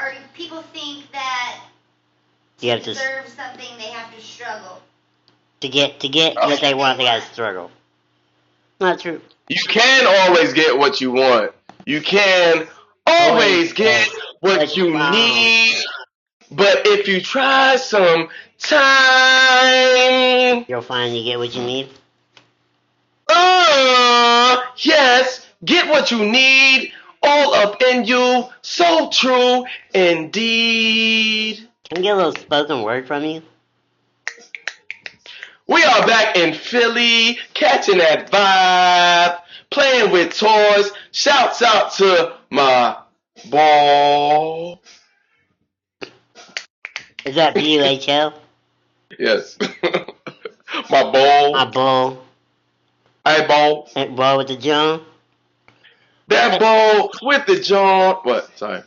or people think that you have to deserve something, they have to struggle. To get what they want, they gotta struggle. Not true. You can always get what you want. You can always get what you need. But if you try some time, you'll find you get what you need. Yes, get what you need. All up in you. So true indeed. Can we get a little spoken word from you? We are back in Philly, catching that vibe, playing with toys. Shouts out to my ball. Is that BUHL? Yes. My ball. My ball. Hey, ball. That ball with the John. That ball with the John. What? Sorry.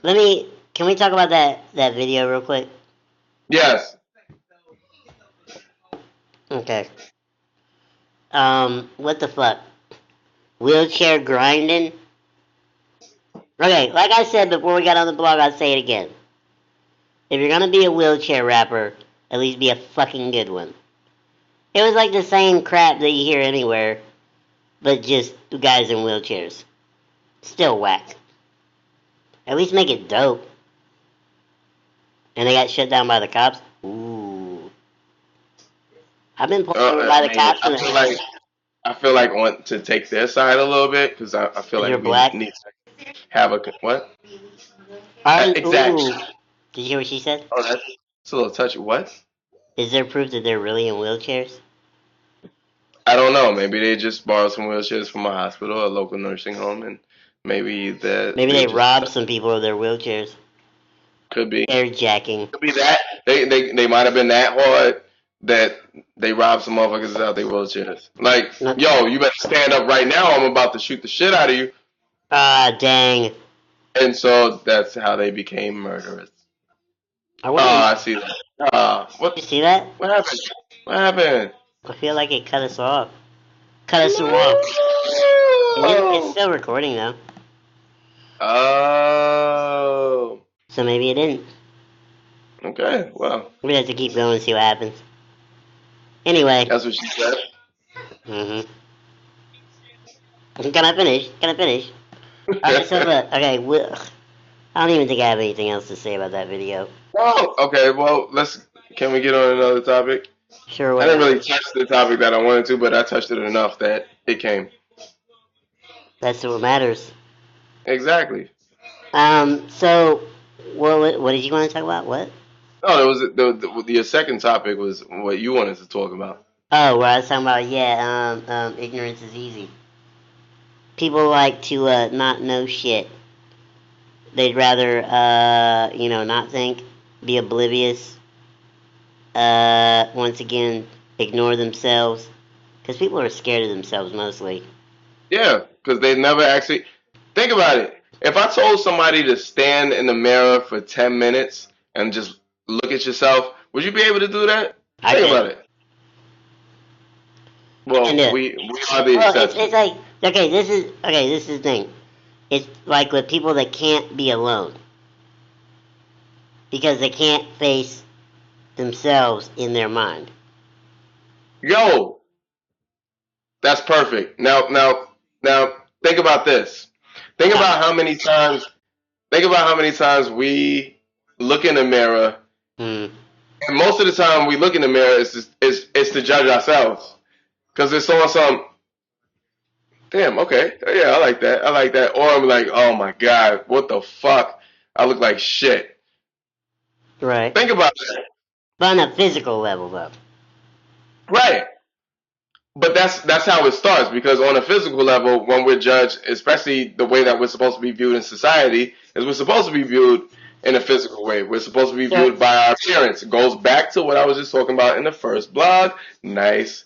Can we talk about that video real quick? Yes. Okay. What the fuck? Wheelchair grinding? Okay, like I said before we got on the blog, I'll say it again. If you're gonna be a wheelchair rapper, at least be a fucking good one. It was like the same crap that you hear anywhere, but just guys in wheelchairs. Still whack. At least make it dope. And they got shut down by the cops? Ooh. I've been pulled over by the cops. I feel like I want to take their side a little bit, because I feel like we need to have a... What? Exactly. Ooh. Did you hear what she said? Oh, that's a little touchy. What? Is there proof that they're really in wheelchairs? I don't know. Maybe they just borrowed some wheelchairs from a hospital, a local nursing home, and maybe they robbed some people of their wheelchairs. Could be. Airjacking. Could be that. They might have been that hard that they robbed some motherfuckers out their wheelchairs. Like, yo, you better stand up right now. I'm about to shoot the shit out of you. Ah, dang. And so that's how they became murderers. I see that. What? You see that? What happened? What happened? I feel like it cut us off. Cut us off. It's still recording though. Oh. So maybe it didn't. Okay, well. We have to keep going and see what happens. Anyway. That's what she said. Mm-hmm. Can I finish? Alright, so look. Okay, I don't even think I have anything else to say about that video. Oh, okay, well, can we get on another topic? Sure. I didn't really touch the topic that I wanted to, but I touched it enough that it came. That's what matters. Exactly. So, what did you want to talk about? What? Oh, your second topic was what you wanted to talk about. Oh, where I was talking about, ignorance is easy. People like to not know shit. They'd rather, not think, be oblivious. Once again, ignore themselves. Because people are scared of themselves mostly. Yeah, because they never actually... Think about it. If I told somebody to stand in the mirror for 10 minutes and just look at yourself, would you be able to do that? Think about it. Well, we are the exception. It's like, this is the thing. It's like with people that can't be alone. Because they can't face themselves in their mind. Yo, that's perfect. Now, think about this. Think about how many times we look in the mirror, and most of the time we look in the mirror is to judge ourselves, because it's on some. Damn. Okay. Yeah, I like that. Or I'm like, oh my god, what the fuck? I look like shit. Right. Think about that. But on a physical level, though. Right. But that's how it starts, because on a physical level, when we're judged, especially the way that we're supposed to be viewed in society, is we're supposed to be viewed in a physical way. We're supposed to be viewed by our appearance. It goes back to what I was just talking about in the first blog. Nice.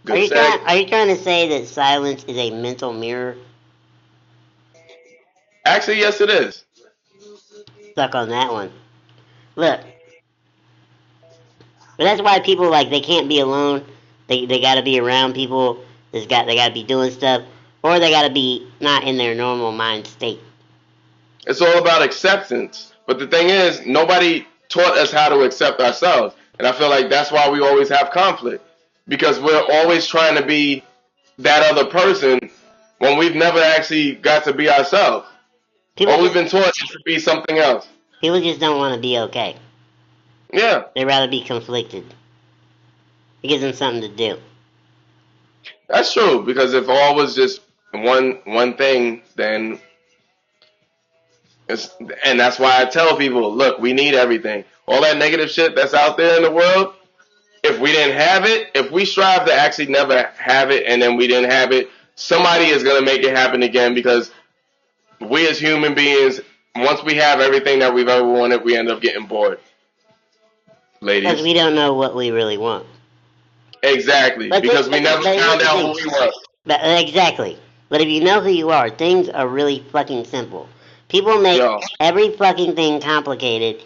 Are you trying to say that silence is a mental mirror? Actually, yes, it is. Stuck on that one. Look. But that's why people, they can't be alone. They gotta be around people. They gotta be doing stuff. Or they gotta be not in their normal mind state. It's all about acceptance. But the thing is, nobody taught us how to accept ourselves. And I feel like that's why we always have conflict. Because we're always trying to be that other person when we've never actually got to be ourselves. People All we've just, been taught is to be something else. people just don't want to be okay. Yeah, They'd rather be conflicted. It gives them something to do. that's true. Because if all was just one thing, then it's, and that's why I tell people, look, we need everything. All that negative shit that's out there in the world, if we didn't have it, if we strive to actually never have it and then we didn't have it, somebody is going to make it happen again because we as human beings, once we have everything that we've ever wanted, we end up getting bored. Because Ladies. we don't know what we really want. Exactly. But Because we never here's found the out thing. who we were. But, exactly. But if you know who you are, things are really fucking simple. People make Yo, every fucking thing complicated.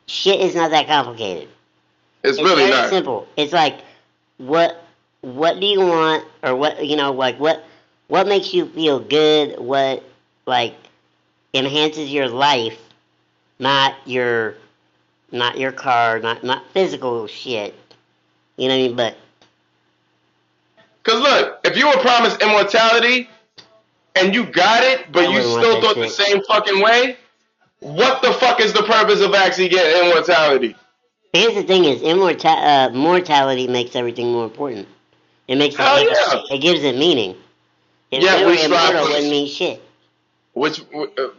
Shit is not that complicated. it's It's really very not. simple. It's like, what do you want, or what, like what makes you feel good? What, like, enhances your life, not your car, not physical shit. You know what I mean? But Because look, if you were promised immortality and you got it, I but you wouldn't want still that thought the shit. same fucking way, what the fuck is the purpose of actually getting immortality? Here's the thing: is mortality makes everything more important. It makes it, Hell yeah. it gives it meaning. If Yet they we were strive immortal, it for wouldn't mean shit.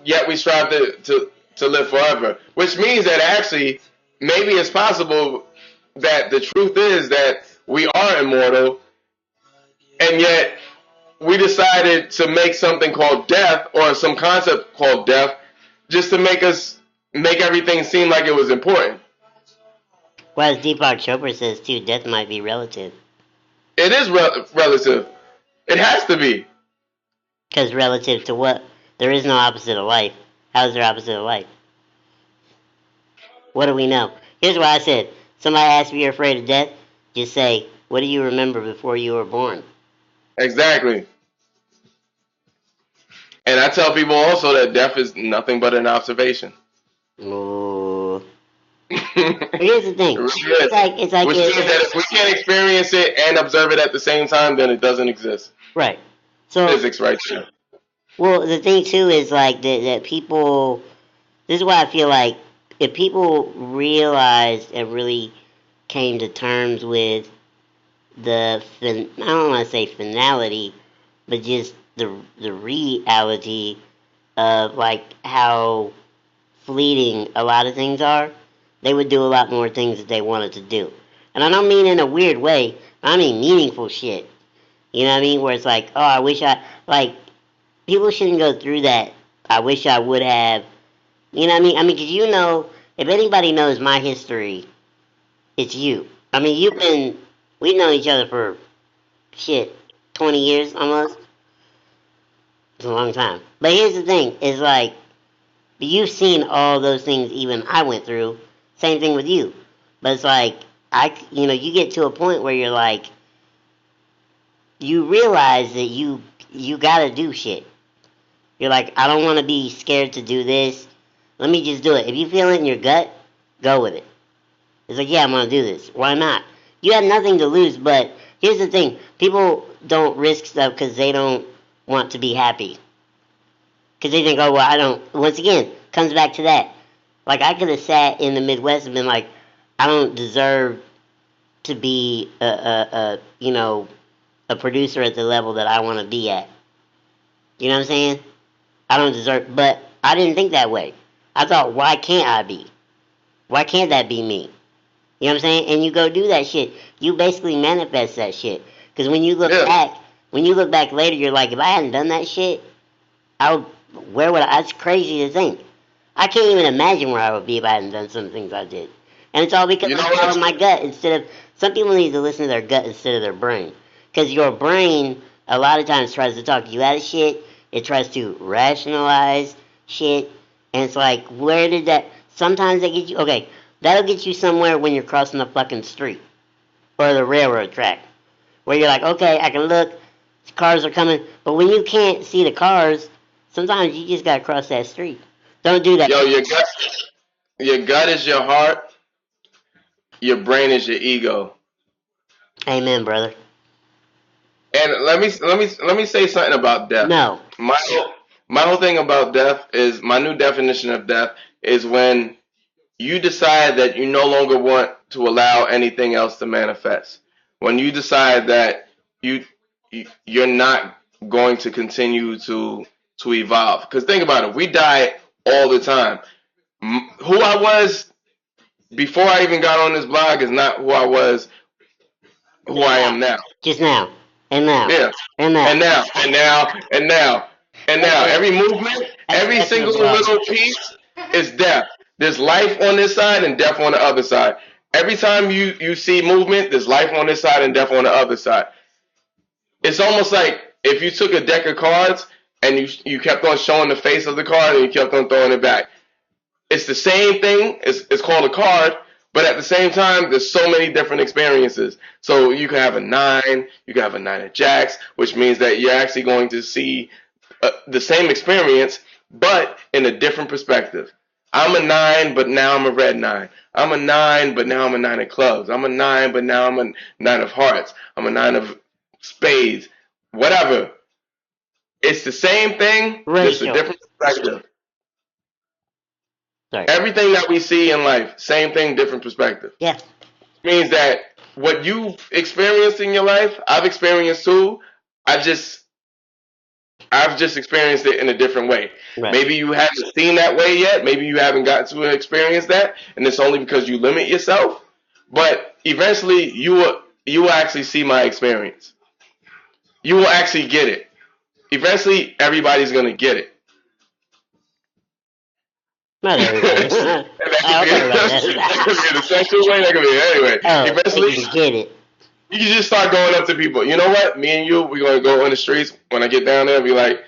yet we strive to live forever, which means that actually maybe it's possible that the truth is that we are immortal, and yet we decided to make something called death or some concept called death just to make everything seem like it was important. Well, as Deepak Chopra says too, death might be relative. It is relative. It has to be. Because relative to what? There is no opposite of life. How is there opposite of life? What do we know? Here's what I said. Somebody asks if you're afraid of death, just say, what do you remember before you were born? Exactly. And I tell people also that death is nothing but an observation. Ooh. Here's the It thing. really It's is. like, Which means that if we can't experience it and observe it at the same time, then it doesn't exist. right. So, Physics right there. well, the thing too is like that people, this is why I feel like if people realized and really came to terms with I don't want to say finality, but just the reality of like how fleeting a lot of things are, they would do a lot more things that they wanted to do. And I don't mean in a weird way. I mean meaningful shit. You know what I mean? Where it's like, oh, I wish like, people shouldn't go through that. I wish I would have. You know what I mean? I mean, because you know, if anybody knows my history, it's you. I mean, we've known each other for shit, 20 years almost. It's a long time. But here's the thing: is like you've seen all those things even I went through. Same thing with you. But it's like you get to a point where you're like, you realize that you gotta do shit. You're like, I don't want to be scared to do this. Let me just do it. If you feel it in your gut, go with it. It's like, yeah, I'm gonna do this. Why not? You have nothing to lose. But here's the thing: people don't risk stuff because they don't want to be happy. Because they think, oh well, I don't. Once again, comes back to that. Like I could have sat in the Midwest and been like, I don't deserve to be a producer at the level that I want to be at. You know what I'm saying? I don't deserve. But I didn't think that way. I thought, why can't I be? Why can't that be me? You know what I'm saying? And you go do that shit. You basically manifest that shit. Because when you look back later, you're like, if I hadn't done that shit, where would I? That's crazy to think. I can't even imagine where I would be if I hadn't done some things I did. And it's all because I followed my gut instead of. Some people need to listen to their gut instead of their brain. Because your brain, a lot of times, tries to talk you out of shit. It tries to rationalize shit. And it's like, where did that. Sometimes they get you. Okay, that'll get you somewhere when you're crossing the fucking street. Or the railroad track. Where you're like, okay, I can look. Cars are coming. But when you can't see the cars, sometimes you just gotta cross that street. Don't do that. Yo, Your gut is your heart. Your brain is your ego. Amen, brother. And let me say something about death. No. My whole thing about death is my new definition of death is when you decide that you no longer want to allow anything else to manifest. When you decide that you you're not going to continue to evolve. Because think about it, we die all the time. Who I was before I even got on this blog is not who I was, who I am now. Just now. And now. Yeah. And now. And now, and now, and now, and now. Every movement, every That's single the little piece is death. There's life on this side and death on the other side. Every time you see movement, there's life on this side and death on the other side. It's almost like if you took a deck of cards and you kept on showing the face of the card and you kept on throwing it back. It's the same thing. It's called a card, but at the same time, there's so many different experiences. So you can have a 9, you can have a 9 of jacks, which means that you're actually going to see the same experience, but in a different perspective. I'm a 9, but now I'm a red 9. I'm a 9, but now I'm a 9 of clubs. I'm a 9, but now I'm a 9 of hearts. I'm a 9 of spades. Whatever. It's the same thing, just a different perspective. Sorry. Everything that we see in life, same thing, different perspective. Yeah. Means that what you've experienced in your life, I've experienced too. I've just experienced it in a different way. Right. Maybe you haven't seen that way yet. Maybe you haven't gotten to experience that, and it's only because you limit yourself. But eventually, you will actually see my experience. You will actually get it. Eventually, everybody's gonna get it. Not everybody. That could be in a sexual way. That could be anyway. Eventually, you get it. You can just start going up to people. You know what? Me and you, we're gonna go in the streets. When I get down there, be like,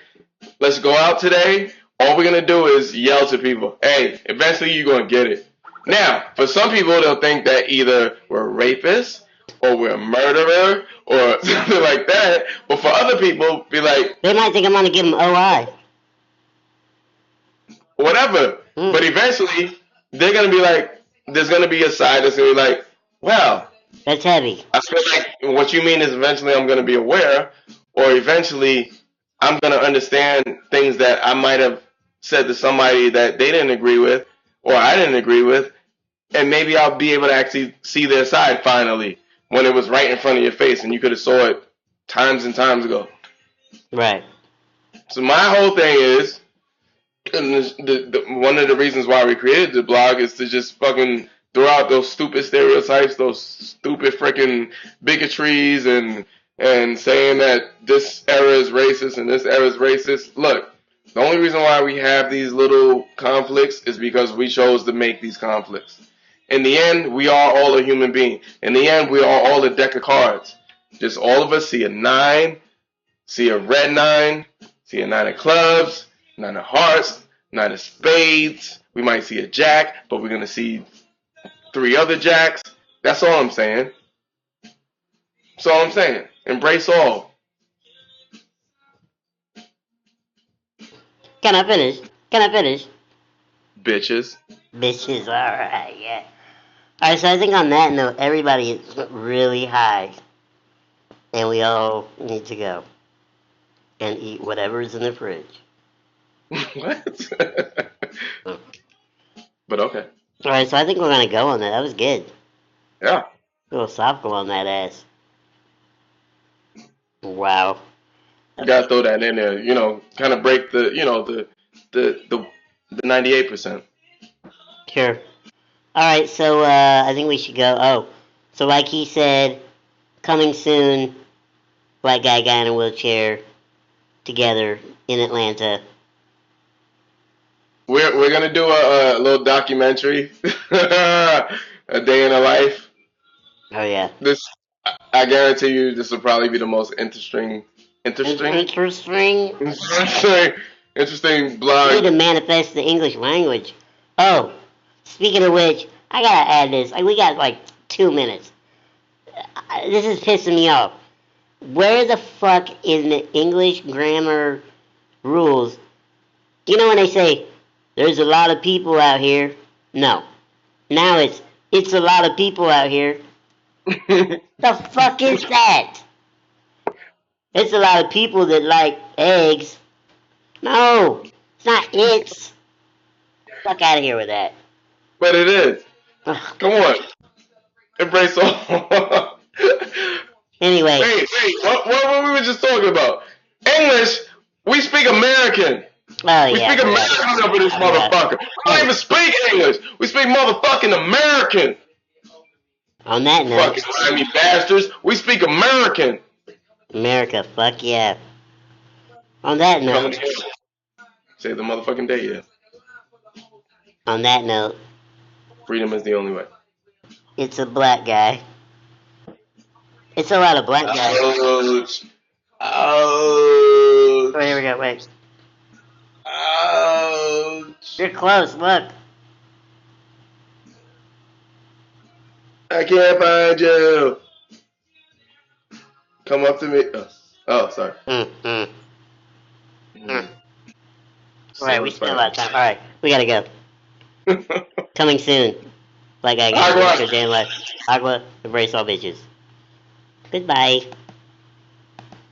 "Let's go out today." All we're gonna do is yell to people. Hey, eventually you're gonna get it. Now, for some people, they'll think that either we're rapists or we're a murderer or something like that. But for other people, be like, they might think I'm gonna give them OI. Whatever. But eventually, they're gonna be like, there's gonna be a side that's gonna be like, well, that's heavy. I feel like what you mean is eventually I'm gonna be aware, or eventually I'm gonna understand things that I might have said to somebody that they didn't agree with, or I didn't agree with, and maybe I'll be able to actually see their side finally when it was right in front of your face and you could have saw it times and times ago. Right. So my whole thing is, and one of the reasons why we created the blog is to just fucking throw out those stupid stereotypes, those stupid freaking bigotries, and saying that this era is racist and this era is racist. Look, the only reason why we have these little conflicts is because we chose to make these conflicts. In the end, we are all a human being. In the end, we are all a deck of cards. Just all of us see a 9, see a red 9, see a 9 of clubs, 9 of hearts, 9 of spades. We might see a jack, but we're going to see 3 other jacks. That's all I'm saying. That's all I'm saying. Embrace all. Can I finish? Bitches. Bitches, alright, yeah. Alright, so I think on that note, everybody is really high. And we all need to go. And eat whatever is in the fridge. What? But okay. Alright, so I think we're gonna go on that. That was good. Yeah. Philosophical on that ass. Wow. You gotta throw that in there, kind of break the 98%. Sure. Alright, so I think we should go. Oh, so like he said, coming soon, black guy in a wheelchair, together in Atlanta. We're gonna do a little documentary, a day in a life. Oh yeah. I guarantee you, this will probably be the most interesting blog. We need to manifest the English language. Oh, speaking of which, I gotta add this. We got like 2 minutes. This is pissing me off. Where the fuck in the English grammar rules? You know when they say, there's a lot of people out here, No. Now it's a lot of people out here. The fuck is that? It's a lot of people that like eggs. No, it's not it's. Fuck out of here with that. But it is. Ugh. Come on. Embrace all. Anyway. Wait. What we were just talking about? English. We speak American. Oh We yeah. speak American over this motherfucker. We don't even speak English. We speak motherfucking American. On that note, Fucking Miami bastards. We speak American. America, fuck yeah. On that Coming note, together. Save the motherfucking day, yeah. on that note, Freedom is the only way. it's a black guy. It's a lot of black guys. Ouch. Ouch. Wait, here we go, wait. Ouch. You're close, look. I can't find you. Come up to me. Oh sorry. Alright, we still have time. Alright, we gotta go. Coming soon. Like I Agua. got damn life. Agua, embrace all bitches. Goodbye.